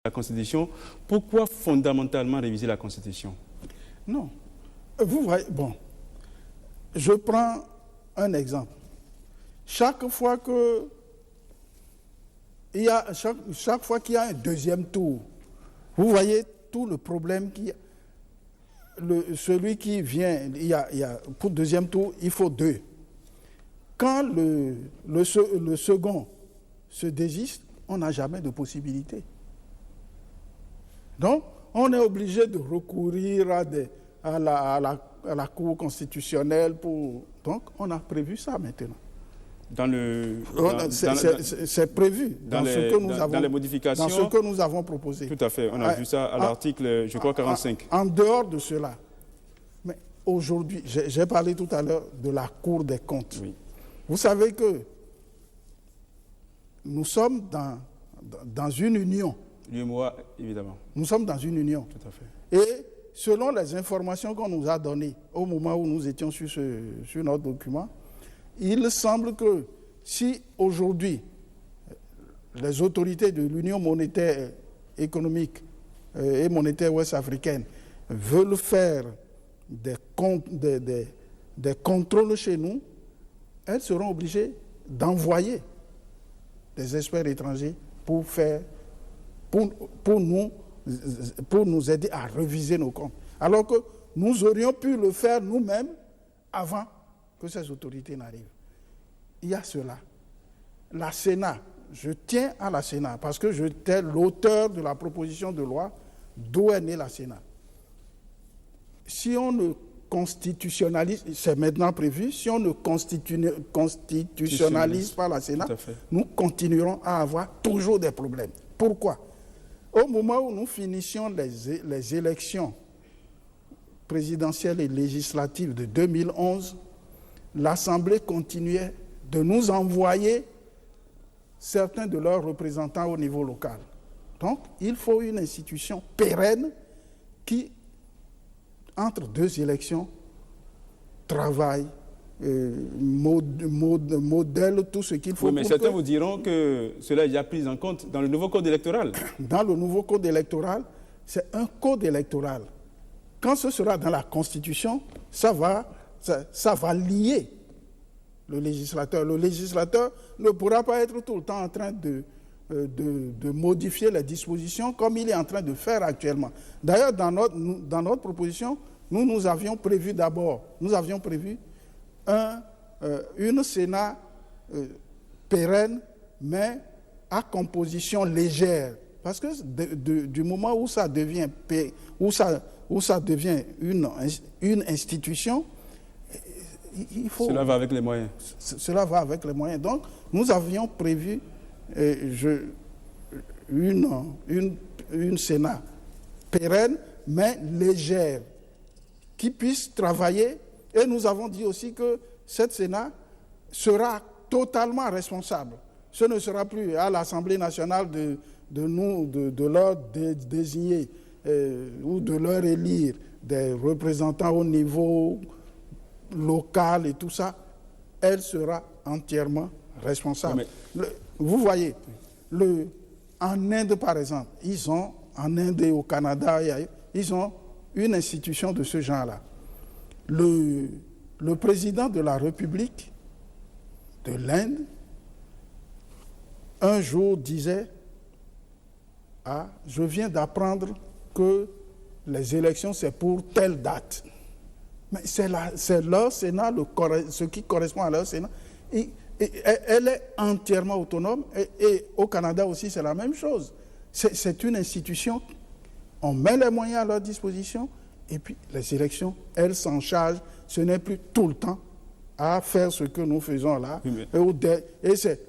la Constitution. Pourquoi fondamentalement réviser la Constitution? Non. Vous voyez, bon, je prends un exemple. Chaque fois qu'il y a un deuxième tour, vous voyez tout le problème qu'il y a. Celui qui vient, pour le deuxième tour, il faut 2. Quand le second se désiste, on n'a jamais de possibilité. Donc, on est obligé de recourir à la Cour constitutionnelle Donc, on a prévu ça maintenant. C'est prévu dans les modifications. Dans ce que nous avons proposé. Tout à fait. On a vu ça à l'article, je crois, 45. En dehors de cela, mais aujourd'hui, j'ai parlé tout à l'heure de la Cour des comptes. Oui. Vous savez que nous sommes dans une union. L'UMOA, évidemment. Nous sommes dans une union. Tout à fait. Et selon les informations qu'on nous a données au moment où nous étions sur notre document, il semble que si aujourd'hui les autorités de l'Union monétaire économique et monétaire ouest-africaine veulent faire des contrôles chez nous, elles seront obligées d'envoyer des experts étrangers pour nous aider à réviser nos comptes. Alors que nous aurions pu le faire nous-mêmes avant que ces autorités n'arrivent. Il y a cela. La Sénat, je tiens à la Sénat parce que j'étais l'auteur de la proposition de loi d'où est née la Sénat. Si on ne constitutionnalise, c'est maintenant prévu, si on ne constitutionnalise pas la Sénat, nous continuerons à avoir toujours des problèmes. Pourquoi? Au moment où nous finissions les élections présidentielles et législatives de 2011, l'Assemblée continuait de nous envoyer certains de leurs représentants au niveau local. Donc, il faut une institution pérenne qui, entre 2 élections, travaille, modèle tout ce qu'il faut. Oui, mais certains vous diront que cela est déjà pris en compte dans le nouveau code électoral. Dans le nouveau code électoral, c'est un code électoral. Quand ce sera dans la Constitution, ça va lier le législateur. Le législateur ne pourra pas être tout le temps en train de modifier les dispositions comme il est en train de faire actuellement. D'ailleurs, dans notre proposition, nous avions prévu une Sénat pérenne, mais à composition légère. Parce que du moment où ça devient une institution, il faut... Cela va avec les moyens. Cela va avec les moyens. Donc, nous avions prévu une Sénat pérenne, mais légère, qui puisse travailler. Et nous avons dit aussi que cette Sénat sera totalement responsable. Ce ne sera plus à l'Assemblée nationale de leur désigner ou de leur élire des représentants au niveau local et tout ça. Elle sera entièrement responsable. Vous voyez, en Inde, par exemple, en Inde et au Canada, ils ont une institution de ce genre-là. Le président de la République de l'Inde, un jour disait « Ah, je viens d'apprendre que les élections, c'est pour telle date. » Mais c'est leur Sénat, ce qui correspond à leur Sénat. Elle est entièrement autonome. Et au Canada aussi, c'est la même chose. C'est une institution, on met les moyens à leur disposition, et puis les élections, elles s'en chargent. Ce n'est plus tout le temps à faire ce que nous faisons là. Oui,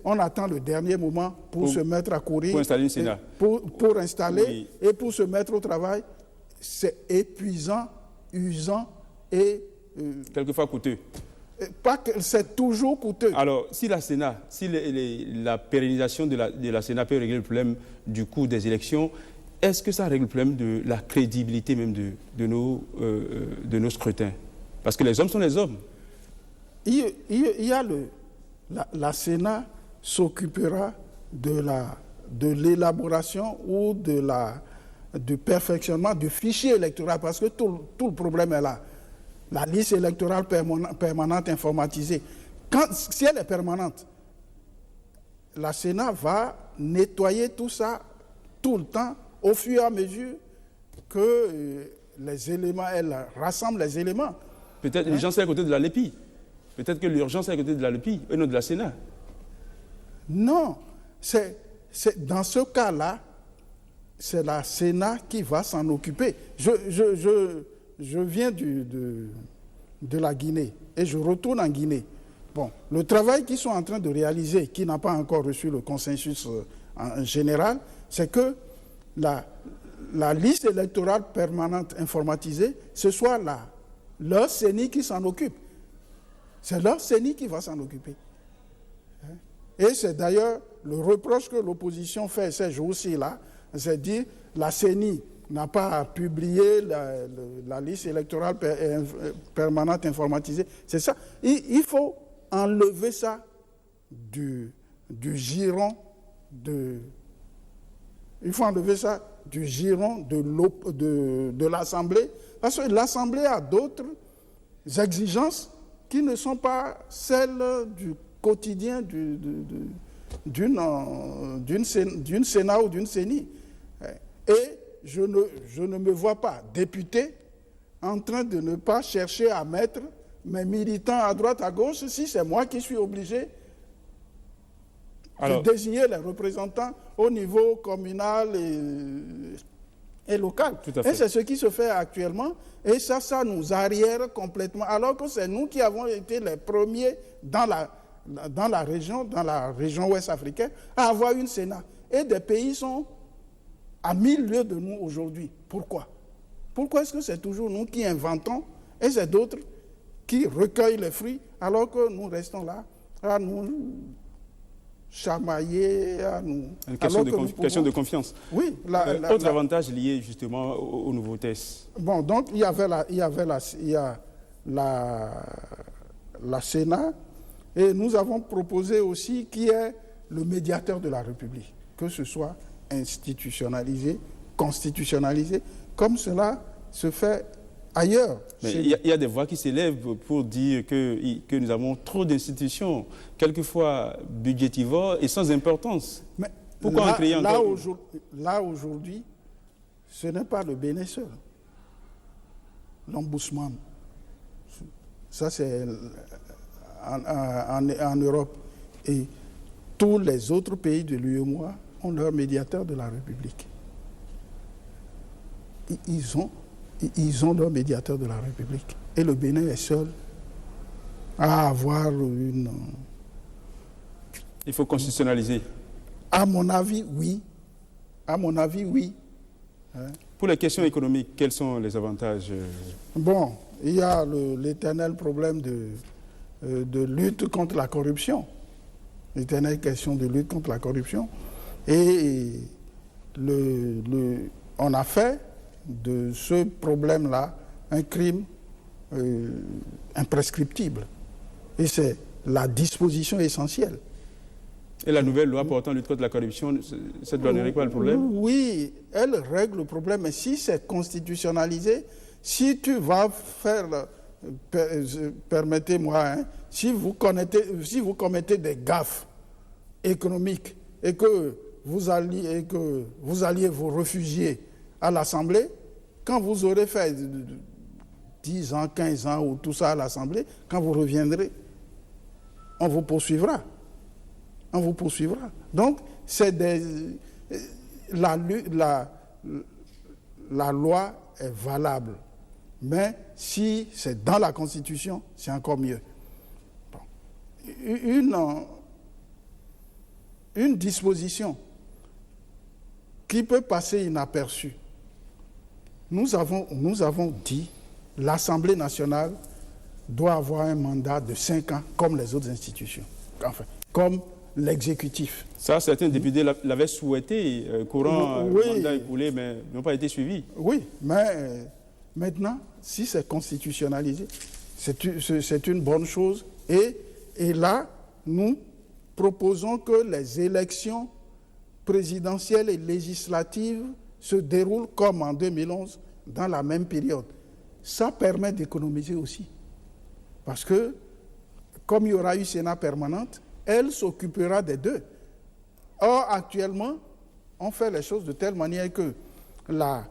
on attend le dernier moment pour se mettre à courir. Pour installer le Sénat. Pour installer et pour se mettre au travail. C'est épuisant, usant et... quelquefois coûteux. C'est toujours coûteux. Alors, si la pérennisation de la Sénat peut régler le problème du coût des élections, est-ce que ça règle le problème de la crédibilité même de nos scrutins? Parce que les hommes sont les hommes. La Sénat s'occupera de de l'élaboration ou du perfectionnement du fichier électoral, parce que tout le problème est là. La liste électorale permanente informatisée, si elle est permanente, la Sénat va nettoyer tout ça tout le temps, au fur et à mesure que les éléments, elle rassemble les éléments. Peut-être l'urgence est à côté de la LEPI. Peut-être que l'urgence est à côté de la LEPI et non de la Sénat. Non, c'est dans ce cas-là, c'est la Sénat qui va s'en occuper. Je viens de la Guinée et je retourne en Guinée. Bon, le travail qu'ils sont en train de réaliser, qui n'a pas encore reçu le consensus en général, c'est que la liste électorale permanente informatisée, ce soit leur CENI qui s'en occupe. C'est leur CENI qui va s'en occuper. Et c'est d'ailleurs le reproche que l'opposition fait ces jours-ci, là, c'est de dire la CENI n'a pas publié la liste électorale permanente informatisée. C'est ça. Il faut enlever ça du giron il faut enlever ça du giron de l'Assemblée, parce que l'Assemblée a d'autres exigences qui ne sont pas celles du quotidien d'une Sénat ou d'une CENI. Et je ne me vois pas député en train de ne pas chercher à mettre mes militants à droite, à gauche, si c'est moi qui suis obligé de désigner les représentants au niveau communal et local. Et c'est ce qui se fait actuellement. Et ça nous arrière complètement. Alors que c'est nous qui avons été les premiers dans la région ouest africaine à avoir une Sénat. Et des pays sont à 1000 lieues de nous aujourd'hui. Pourquoi? Pourquoi est-ce que c'est toujours nous qui inventons et c'est d'autres qui recueillent les fruits alors que nous restons là à nous chamailler, à nous... Une question de confiance. Oui. Autre avantage lié justement aux nouveaux tests. Bon, donc il y a la Sénat et nous avons proposé aussi qui est le médiateur de la République, que ce soit institutionnalisé, constitutionnalisé, comme cela se fait ailleurs. Mais il y a des voix qui s'élèvent pour dire que nous avons trop d'institutions, quelquefois budgétivores et sans importance. Mais pourquoi en créer encore là, aujourd'hui, ce n'est pas le Bénin seul. L'ombudsman, ça c'est en Europe. Et tous les autres pays de l'UEMOA ont leur médiateur de la République. Ils ont leur médiateur de la République. Et le Bénin est seul à avoir une... Il faut constitutionnaliser. À mon avis, oui. À mon avis, oui. Pour les questions économiques, quels sont les avantages? Bon, il y a l'éternel problème de lutte contre la corruption. L'éternelle question de lutte contre la corruption. Et on a fait de ce problème-là un crime imprescriptible. Et c'est la disposition essentielle. Et la nouvelle loi portant lutte contre la corruption, cette loi ne règle pas le problème? Oui, elle règle le problème. Mais si c'est constitutionnalisé, si tu vas faire, permettez-moi, si vous commettez des gaffes économiques et que vous alliez vous réfugier à l'Assemblée, quand vous aurez fait 10 ans, 15 ans ou tout ça à l'Assemblée, quand vous reviendrez, on vous poursuivra. On vous poursuivra. Donc, c'est la loi est valable. Mais si c'est dans la Constitution, c'est encore mieux. Bon. Une disposition qui peut passer inaperçue. Nous avons dit l'Assemblée nationale doit avoir un mandat de 5 ans comme les autres institutions, enfin, comme l'exécutif. Ça, certains députés l'avaient souhaité, courant mandat écoulé, mais n'ont pas été suivis. Oui, mais maintenant, si c'est constitutionnalisé, c'est une bonne chose. Et là, nous proposons que les élections présidentielles et législatives se déroulent comme en 2011 dans la même période. Ça permet d'économiser aussi. Parce que, comme il y aura eu Sénat permanente, elle s'occupera des deux. Or, actuellement, on fait les choses de telle manière que la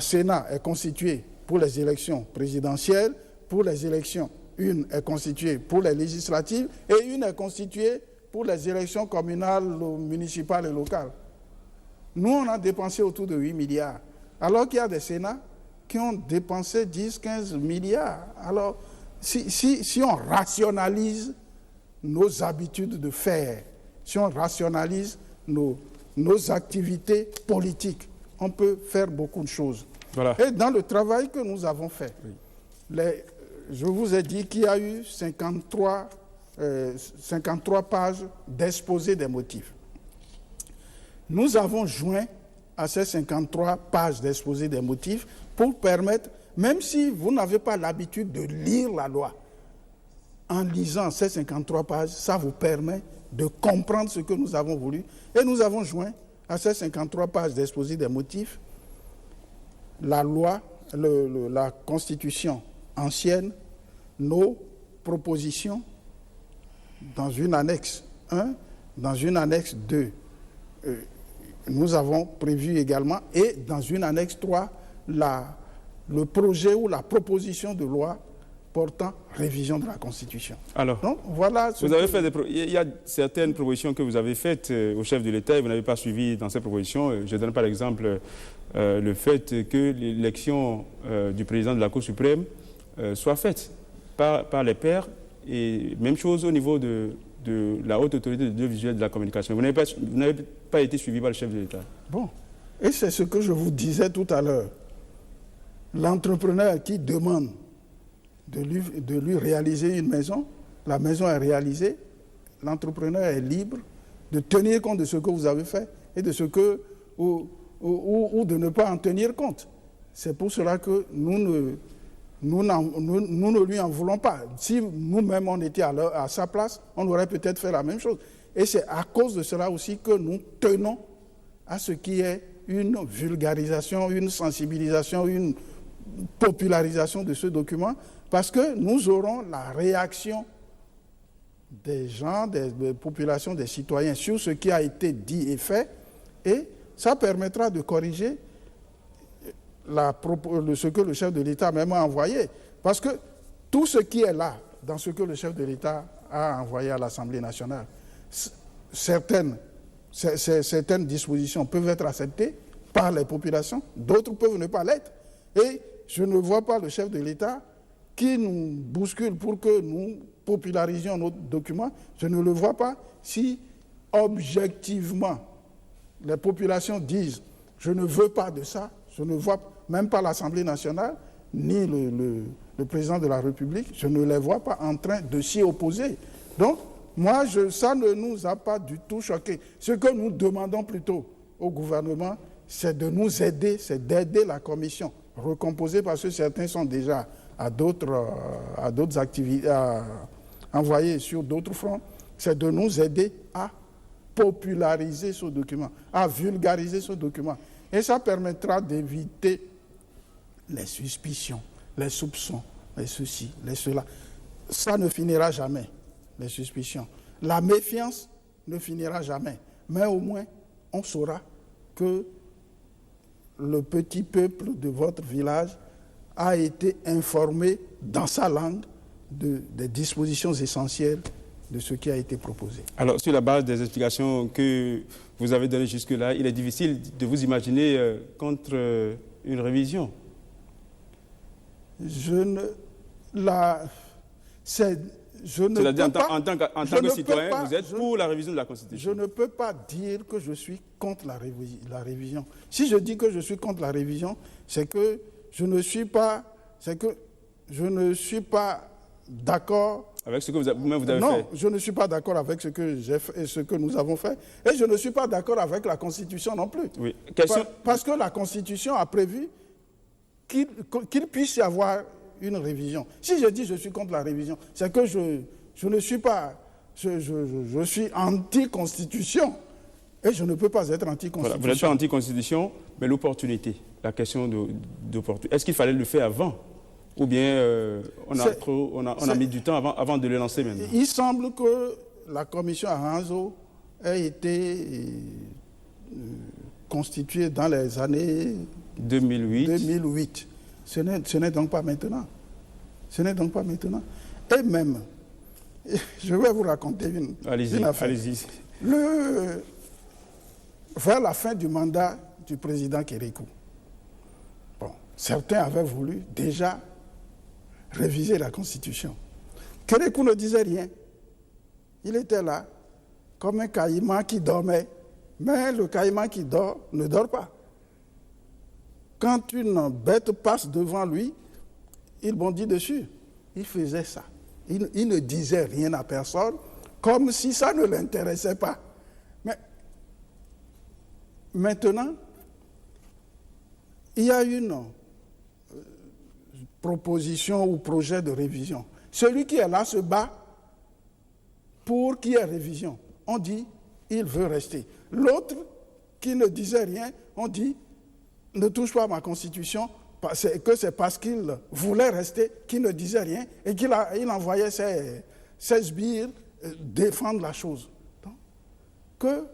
Sénat est constituée pour les élections présidentielles, pour les élections, une est constituée pour les législatives et une est constituée pour les élections communales, municipales et locales. Nous, on a dépensé autour de 8 milliards, alors qu'il y a des Sénats qui ont dépensé 10, 15 milliards. Alors, si on rationalise nos habitudes de faire, si on rationalise nos activités politiques, on peut faire beaucoup de choses. Voilà. Et dans le travail que nous avons fait, je vous ai dit qu'il y a eu 53 pages d'exposé des motifs. Nous avons joint à ces 53 pages d'exposé des motifs pour permettre, même si vous n'avez pas l'habitude de lire la loi, en lisant ces 53 pages, ça vous permet de comprendre ce que nous avons voulu. Et nous avons joint à ces 53 pages d'exposé des motifs la loi, la Constitution ancienne, nos propositions dans une annexe 1, dans une annexe 2. Nous avons prévu également, et dans une annexe 3, le projet ou la proposition de loi portant révision de la Constitution. Alors, donc, voilà il y a certaines propositions que vous avez faites au chef de l'État et vous n'avez pas suivi dans ces propositions. Je donne par exemple le fait que l'élection du président de la Cour suprême soit faite par les pairs, et même chose au niveau de la haute autorité de l'audiovisuel de la communication. Vous n'avez pas été suivi par le chef de l'État. Bon, et c'est ce que je vous disais tout à l'heure. L'entrepreneur qui demande de lui réaliser une maison, la maison est réalisée, l'entrepreneur est libre de tenir compte de ce que vous avez fait et de ce que, ou de ne pas en tenir compte. C'est pour cela que nous ne lui en voulons pas. Si nous-mêmes on était à sa place, on aurait peut-être fait la même chose. Et c'est à cause de cela aussi que nous tenons à ce qui est une vulgarisation, une sensibilisation, une popularisation de ce document, parce que nous aurons la réaction des gens, des populations, des citoyens sur ce qui a été dit et fait, et ça permettra de corriger ce que le chef de l'État même a envoyé. Parce que tout ce qui est là, dans ce que le chef de l'État a envoyé à l'Assemblée nationale, certaines dispositions peuvent être acceptées par les populations, d'autres peuvent ne pas l'être. Et je ne vois pas le chef de l'État qui nous bouscule pour que nous popularisions notre document. Je ne le vois pas si objectivement les populations disent « je ne veux pas de ça », je ne vois même pas l'Assemblée nationale, ni le président de la République, je ne les vois pas en train de s'y opposer. Donc, moi, ça ne nous a pas du tout choqué. Ce que nous demandons plutôt au gouvernement, c'est de nous aider, c'est d'aider la commission recomposée, parce que certains sont déjà à d'autres activités, envoyés sur d'autres fronts, c'est de nous aider à populariser ce document, à vulgariser ce document. Et ça permettra d'éviter les suspicions, les soupçons, les ceci, les cela. Ça ne finira jamais, les suspicions. La méfiance ne finira jamais. Mais au moins, on saura que le petit peuple de votre village a été informé dans sa langue des dispositions essentielles de ce qui a été proposé. Alors, sur la base des explications que vous avez données jusque-là, il est difficile de vous imaginer contre une révision. C'est-à-dire, en tant que citoyen, vous êtes pour la révision de la Constitution. Je ne peux pas dire que je suis contre la révision. Si je dis que je suis contre la révision, c'est que je ne suis pas d'accord avec ce que vous-même vous avez fait. Non, je ne suis pas d'accord avec ce que j'ai fait et ce que nous avons fait. Et je ne suis pas d'accord avec la Constitution non plus. Oui. Parce que la Constitution a prévu qu'il puisse y avoir une révision. Si je dis que je suis contre la révision, c'est que je ne suis pas... Je suis anti-constitution. Et je ne peux pas être Voilà, anticonstitution. vous n'êtes pas anti-constitution, mais l'opportunité, la question d'opportunité. Est-ce qu'il fallait le faire avant? Ou bien on a mis du temps avant de le lancer maintenant? Il semble que la commission Aranzo ait été constituée dans les années 2008. Ce n'est donc pas maintenant. Ce n'est donc pas maintenant. Et même, je vais vous raconter une affaire. Allez-y. Vers la fin du mandat du président Kérékou, certains avaient voulu déjà réviser la Constitution. Kérékou ne disait rien. Il était là, comme un caïman qui dormait. Mais le caïman qui dort ne dort pas. Quand une bête passe devant lui, il bondit dessus. Il faisait ça. Il ne disait rien à personne, comme si ça ne l'intéressait pas. Mais maintenant, il y a une proposition ou projet de révision. Celui qui est là se bat pour qu'il y ait révision. On dit, il veut rester. L'autre, qui ne disait rien, on dit, ne touche pas à ma constitution, que c'est parce qu'il voulait rester qu'il ne disait rien et qu'il envoyait ses sbires défendre la chose. Donc, que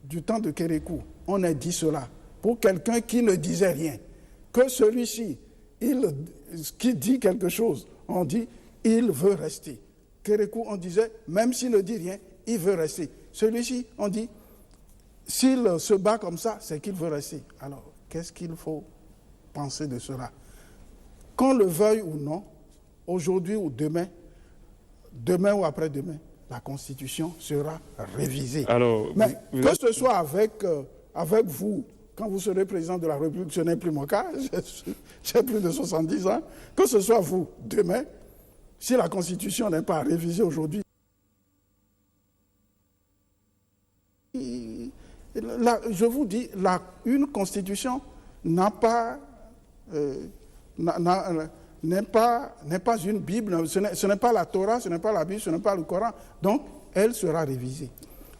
du temps de Kérékou, on ait dit cela pour quelqu'un qui ne disait rien. Que celui-ci, qui dit quelque chose, on dit, il veut rester. Kérékou, on disait, même s'il ne dit rien, il veut rester. Celui-ci, on dit, s'il se bat comme ça, c'est qu'il veut rester. Alors, qu'est-ce qu'il faut penser de cela? Qu'on le veuille ou non, aujourd'hui ou demain ou après-demain, la Constitution sera révisée. Alors, mais que ce soit avec vous, quand vous serez président de la République, ce n'est plus mon cas, j'ai plus de 70 ans, que ce soit vous, demain, si la Constitution n'est pas révisée aujourd'hui, je vous dis, une Constitution n'est pas une Bible, ce n'est pas la Torah, ce n'est pas la Bible, ce n'est pas le Coran. Donc, elle sera révisée.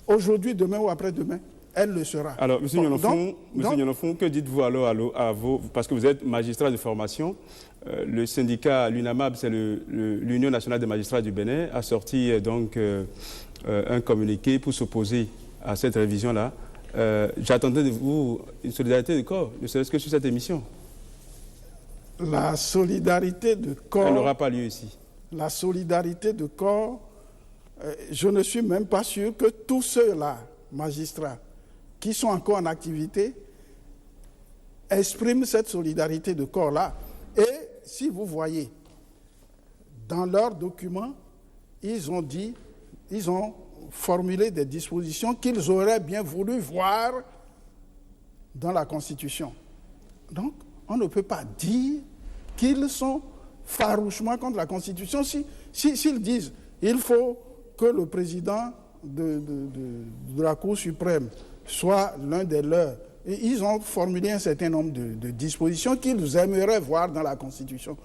Aujourd'hui, demain ou après-demain, elle le sera. Alors, M. Nyonofon, que dites-vous alors à vous, parce que vous êtes magistrat de formation, le syndicat, l'UNAMAB, c'est l'Union nationale des magistrats du Bénin, a sorti donc un communiqué pour s'opposer à cette révision-là. J'attendais de vous une solidarité de corps, ne serait-ce que sur cette émission. La solidarité de corps... Elle n'aura pas lieu ici. La solidarité de corps, je ne suis même pas sûr que tous ceux-là, magistrats, qui sont encore en activité, expriment cette solidarité de corps-là. Et si vous voyez, dans leurs documents, ils ont formulé des dispositions qu'ils auraient bien voulu voir dans la Constitution. Donc, on ne peut pas dire qu'ils sont farouchement contre la Constitution. S'ils disent qu'il faut que le président de la Cour suprême soit l'un des leurs, et ils ont formulé un certain nombre de dispositions qu'ils aimeraient voir dans la Constitution.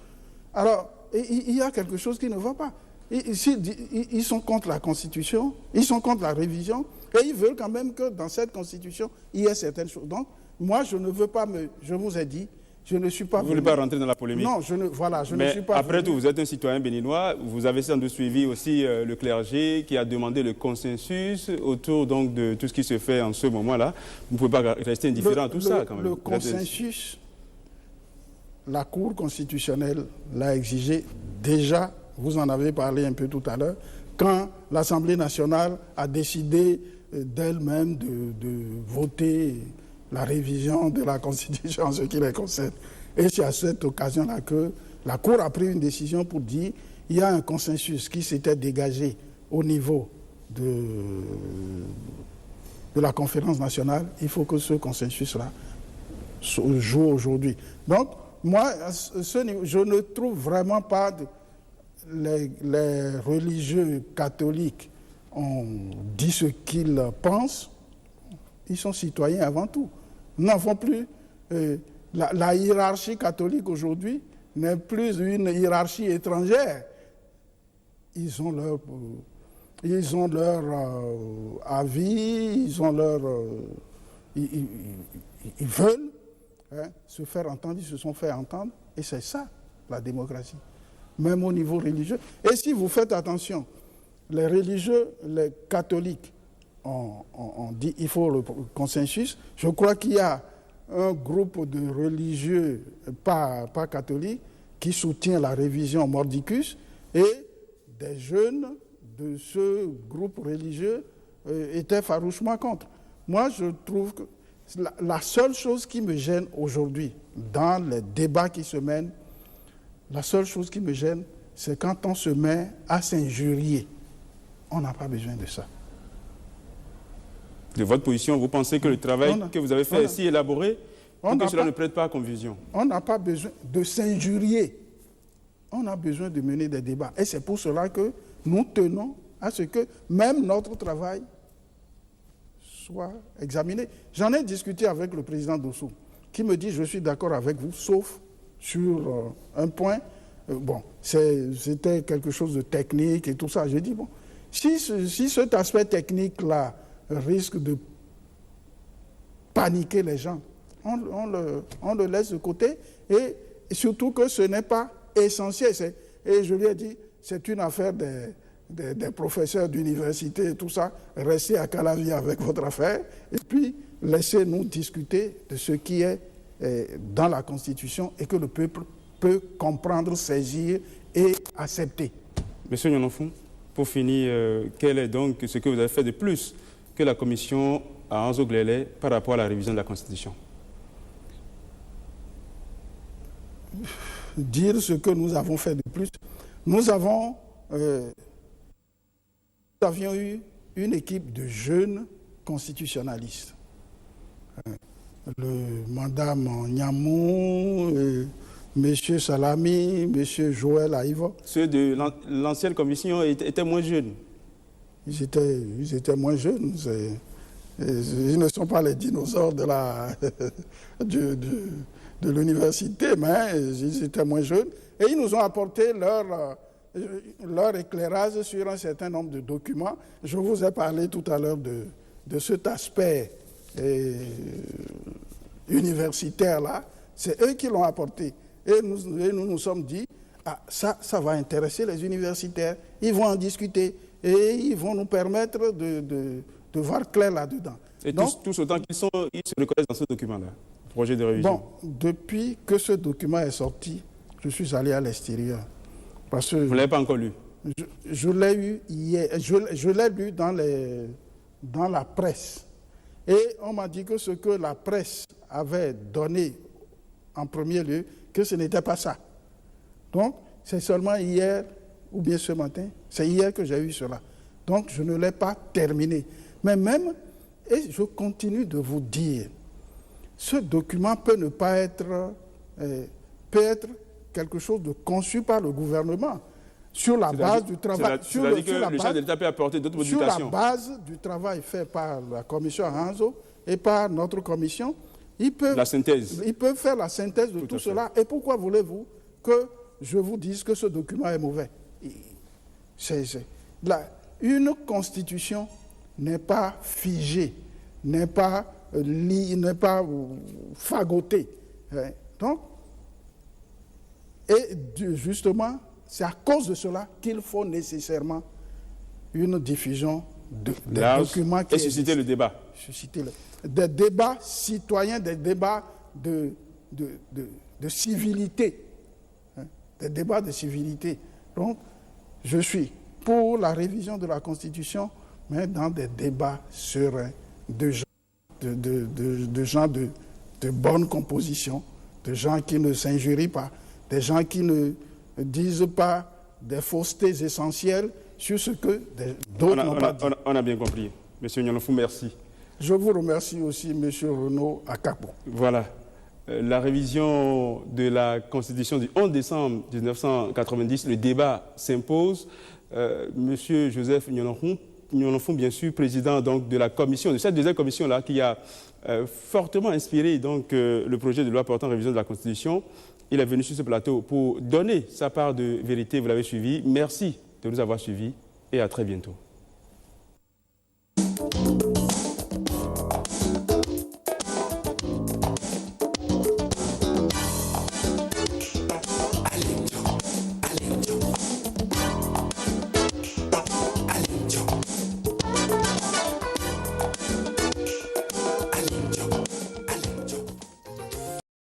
Alors, il y a quelque chose qui ne va pas. Ils sont contre la Constitution, ils sont contre la révision, et ils veulent quand même que dans cette Constitution, il y ait certaines choses. Donc, moi, je ne veux pas je vous ai dit, je ne suis pas... Vous ne voulez pas rentrer dans la polémique? Non, je ne suis pas... Après tout, vous êtes un citoyen béninois, vous avez sans doute suivi aussi le clergé qui a demandé le consensus autour donc, de tout ce qui se fait en ce moment-là. Vous ne pouvez pas rester indifférent à tout ça quand même. Le consensus, la Cour constitutionnelle l'a exigé déjà, vous en avez parlé un peu tout à l'heure, quand l'Assemblée nationale a décidé d'elle-même de voter la révision de la Constitution en ce qui les concerne. Et c'est à cette occasion-là que la Cour a pris une décision pour dire qu'il y a un consensus qui s'était dégagé au niveau de la conférence nationale. Il faut que ce consensus-là joue aujourd'hui. Donc, moi, je ne trouve vraiment pas... Les religieux catholiques ont dit ce qu'ils pensent. Ils sont citoyens avant tout. Nous n'avons plus... la hiérarchie catholique aujourd'hui n'est plus une hiérarchie étrangère. Ils ont ils ont leur avis, ils ont leur... ils veulent se faire entendre, ils se sont fait entendre, et c'est ça, la démocratie, même au niveau religieux. Et si vous faites attention, les religieux, les catholiques, on dit il faut le consensus. Je crois qu'il y a un groupe de religieux, pas catholiques, qui soutient la révision Mordicus, et des jeunes de ce groupe religieux étaient farouchement contre. Moi, je trouve que la seule chose qui me gêne aujourd'hui, dans les débats qui se mènent, la seule chose qui me gêne, c'est quand on se met à s'injurier. On n'a pas besoin de ça. De votre position, vous pensez que le travail que vous avez fait est si élaboré pour que cela ne prête pas à confusion? On n'a pas besoin de s'injurier. On a besoin de mener des débats. Et c'est pour cela que nous tenons à ce que même notre travail soit examiné. J'en ai discuté avec le président Dossou, qui me dit « je suis d'accord avec vous, sauf sur un point. Bon, c'était quelque chose de technique et tout ça. » J'ai dit « bon, si cet aspect technique-là risque de paniquer les gens, on le laisse de côté, et surtout que ce n'est pas essentiel. Et je lui ai dit, c'est une affaire des professeurs d'université et tout ça, restez à Calavi avec votre affaire, et puis laissez-nous discuter de ce qui est dans la Constitution et que le peuple peut comprendre, saisir et accepter. Monsieur Niononfou, pour finir, quel est donc ce que vous avez fait de plus que la Commission à Anzo Glélé par rapport à la révision de la Constitution? Dire ce que nous avons fait de plus. Nous avions eu une équipe de jeunes constitutionnalistes. Madame Niamou, M. Salami, M. Joël Aïva. Ceux de l'ancienne commission étaient moins jeunes. Ils étaient moins jeunes. Ils ne sont pas les dinosaures de l'université, mais ils étaient moins jeunes. Et ils nous ont apporté leur éclairage sur un certain nombre de documents. Je vous ai parlé tout à l'heure de cet aspect universitaire-là. C'est eux qui l'ont apporté. Et nous nous sommes dit, ah, ça va intéresser les universitaires. Ils vont en discuter et ils vont nous permettre de voir clair là-dedans. Et donc, tous autant qu'ils se reconnaissent dans ce document-là, projet de révision. Bon, depuis que ce document est sorti, je suis allé à l'extérieur. Parce que vous ne l'avez pas encore lu? Je l'ai eu hier. Je l'ai lu dans la presse. Et on m'a dit que ce que la presse avait donné en premier lieu, que ce n'était pas ça. Donc, c'est seulement hier, ou bien ce matin, c'est hier que j'ai eu cela. Donc, je ne l'ai pas terminé. Mais même, et je continue de vous dire, ce document peut ne pas être, peut être quelque chose de conçu par le gouvernement sur la base du travail. Sur le chef de l'État peut apporter d'autres modifications. Sur la base du travail fait par la commission Hanzo et par notre commission, ils peuvent faire la synthèse de tout cela. Et pourquoi voulez-vous que je vous dise que ce document est mauvais? Une constitution n'est pas figée, n'est pas fagotée. Donc, et justement, c'est à cause de cela qu'il faut nécessairement une diffusion des documents qui susciter le débat. Des débats citoyens, des débats de civilité. Des débats de civilité. Donc, je suis pour la révision de la Constitution, mais dans des débats sereins, de gens de bonne composition, de gens qui ne s'injurient pas, des gens qui ne disent pas des faussetés essentielles sur ce que d'autres n'ont pas dit. On a bien compris. Monsieur Niononfou, merci. Je vous remercie aussi, Monsieur Renaud Akapo. Voilà. La révision de la Constitution du 11 décembre 1990, le débat s'impose. Monsieur Joseph Niononfou, bien sûr, président donc, de la commission, de cette deuxième commission-là, qui a fortement inspiré donc, le projet de loi portant révision de la Constitution. Il est venu sur ce plateau pour donner sa part de vérité, vous l'avez suivi. Merci de nous avoir suivis et à très bientôt.